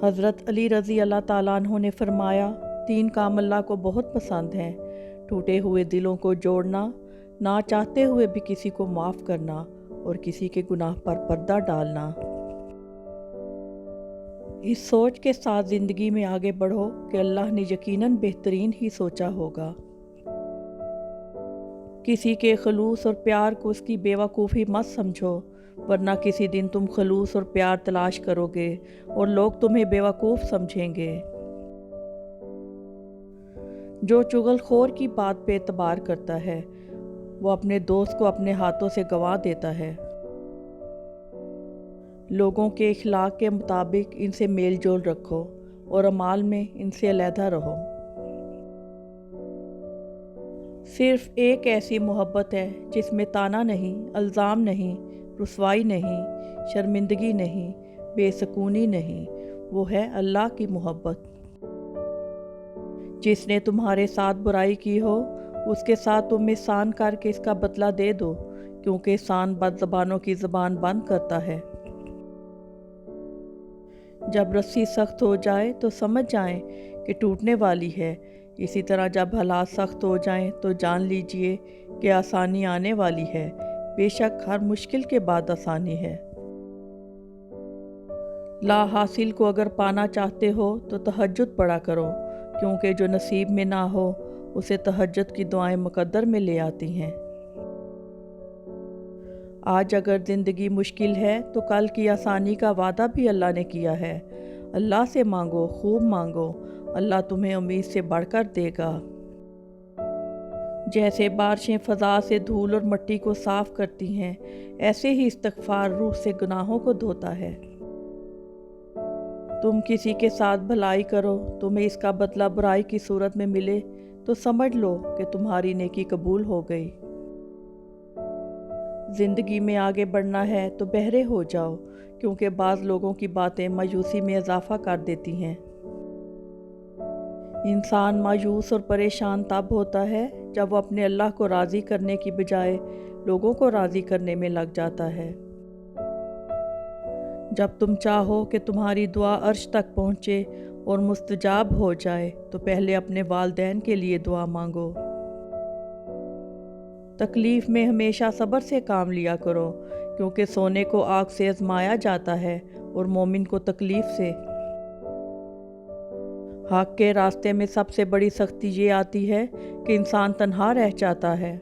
حضرت علی رضی اللہ تعالیٰ عنہ نے فرمایا، 3 کام اللہ کو بہت پسند ہیں: ٹوٹے ہوئے دلوں کو جوڑنا، نہ چاہتے ہوئے بھی کسی کو معاف کرنا، اور کسی کے گناہ پر پردہ ڈالنا۔ اس سوچ کے ساتھ زندگی میں آگے بڑھو کہ اللہ نے یقیناً بہترین ہی سوچا ہوگا۔ کسی کے خلوص اور پیار کو اس کی بے وقوفی مت سمجھو، ورنہ کسی دن تم خلوص اور پیار تلاش کرو گے اور لوگ تمہیں بے وقوف سمجھیں گے۔ جو چغل خور کی بات پہ اعتبار کرتا ہے، وہ اپنے دوست کو اپنے ہاتھوں سے گنوا دیتا ہے۔ لوگوں کے اخلاق کے مطابق ان سے میل جول رکھو اور اعمال میں ان سے علیحدہ رہو۔ صرف ایک ایسی محبت ہے جس میں طعنہ نہیں، الزام نہیں، رسوائی نہیں، شرمندگی نہیں، بے سکونی نہیں، وہ ہے اللہ کی محبت۔ جس نے تمہارے ساتھ برائی کی ہو، اس کے ساتھ تم احسان کر کے اس کا بدلہ دے دو، کیونکہ احسان بد زبانوں کی زبان بند کرتا ہے۔ جب رسی سخت ہو جائے تو سمجھ جائیں کہ ٹوٹنے والی ہے، اسی طرح جب حالات سخت ہو جائیں تو جان لیجئے کہ آسانی آنے والی ہے۔ بے شک ہر مشکل کے بعد آسانی ہے۔ لا حاصل کو اگر پانا چاہتے ہو تو تہجد پڑھا کرو، کیونکہ جو نصیب میں نہ ہو اسے تہجد کی دعائیں مقدر میں لے آتی ہیں۔ آج اگر زندگی مشکل ہے تو کل کی آسانی کا وعدہ بھی اللہ نے کیا ہے۔ اللہ سے مانگو، خوب مانگو، اللہ تمہیں امید سے بڑھ کر دے گا۔ جیسے بارشیں فضا سے دھول اور مٹی کو صاف کرتی ہیں، ایسے ہی استغفار روح سے گناہوں کو دھوتا ہے۔ تم کسی کے ساتھ بھلائی کرو، تمہیں اس کا بدلہ برائی کی صورت میں ملے تو سمجھ لو کہ تمہاری نیکی قبول ہو گئی۔ زندگی میں آگے بڑھنا ہے تو بہرے ہو جاؤ، کیونکہ بعض لوگوں کی باتیں مایوسی میں اضافہ کر دیتی ہیں۔ انسان مایوس اور پریشان تب ہوتا ہے جب وہ اپنے اللہ کو راضی کرنے کی بجائے لوگوں کو راضی کرنے میں لگ جاتا ہے۔ جب تم چاہو کہ تمہاری دعا عرش تک پہنچے اور مستجاب ہو جائے تو پہلے اپنے والدین کے لیے دعا مانگو۔ تکلیف میں ہمیشہ صبر سے کام لیا کرو، کیونکہ سونے کو آگ سے آزمایا جاتا ہے اور مومن کو تکلیف سے۔ حق کے راستے میں سب سے بڑی سختی یہ آتی ہے کہ انسان تنہا رہ جاتا ہے۔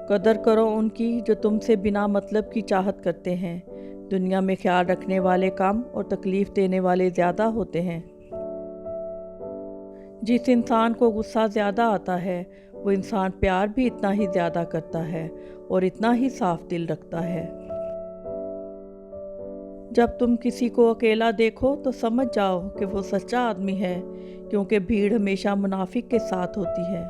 قدر کرو ان کی جو تم سے بنا مطلب کی چاہت کرتے ہیں۔ دنیا میں خیال رکھنے والے کم اور تکلیف دینے والے زیادہ ہوتے ہیں۔ جس انسان کو غصہ زیادہ آتا ہے، وہ انسان پیار بھی اتنا ہی زیادہ کرتا ہے اور اتنا ہی صاف دل رکھتا ہے۔ جب تم کسی کو اکیلا دیکھو تو سمجھ جاؤ کہ وہ سچا آدمی ہے، کیونکہ بھیڑ ہمیشہ منافق کے ساتھ ہوتی ہے۔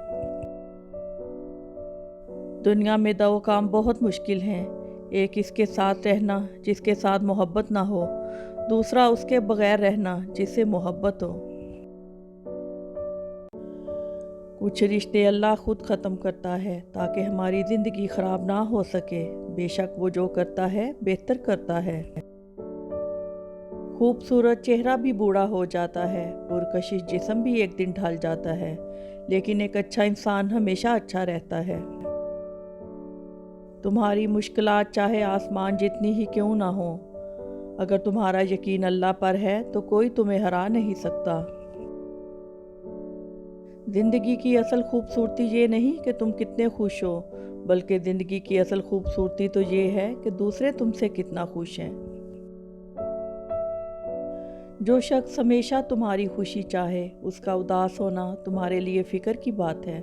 دنیا میں 2 کام بہت مشکل ہیں، ایک اس کے ساتھ رہنا جس کے ساتھ محبت نہ ہو، دوسرا اس کے بغیر رہنا جس سے محبت ہو۔ کچھ رشتے اللہ خود ختم کرتا ہے تاکہ ہماری زندگی خراب نہ ہو سکے۔ بے شک وہ جو کرتا ہے بہتر کرتا ہے۔ خوبصورت چہرہ بھی بوڑھا ہو جاتا ہے، پرکشش جسم بھی ایک دن ڈھل جاتا ہے، لیکن ایک اچھا انسان ہمیشہ اچھا رہتا ہے۔ تمہاری مشکلات چاہے آسمان جتنی ہی کیوں نہ ہوں، اگر تمہارا یقین اللہ پر ہے تو کوئی تمہیں ہرا نہیں سکتا۔ زندگی کی اصل خوبصورتی یہ نہیں کہ تم کتنے خوش ہو، بلکہ زندگی کی اصل خوبصورتی تو یہ ہے کہ دوسرے تم سے کتنا خوش ہیں۔ جو شخص ہمیشہ تمہاری خوشی چاہے، اس کا اداس ہونا تمہارے لیے فکر کی بات ہے۔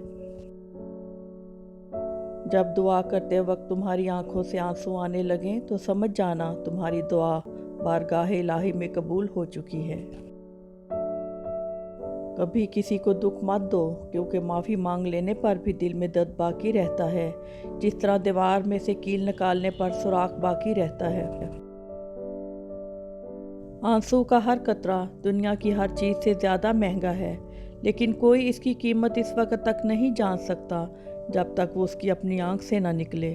جب دعا کرتے وقت تمہاری آنکھوں سے آنسو آنے لگیں تو سمجھ جانا تمہاری دعا بارگاہ الہی میں قبول ہو چکی ہے۔ کبھی کسی کو دکھ مت دو، کیونکہ معافی مانگ لینے پر بھی دل میں درد باقی رہتا ہے، جس طرح دیوار میں سے کیل نکالنے پر سوراخ باقی رہتا ہے۔ آنسو کا ہر قطرہ دنیا کی ہر چیز سے زیادہ مہنگا ہے، لیکن کوئی اس کی قیمت اس وقت تک نہیں جان سکتا جب تک وہ اس کی اپنی آنکھ سے نہ نکلے۔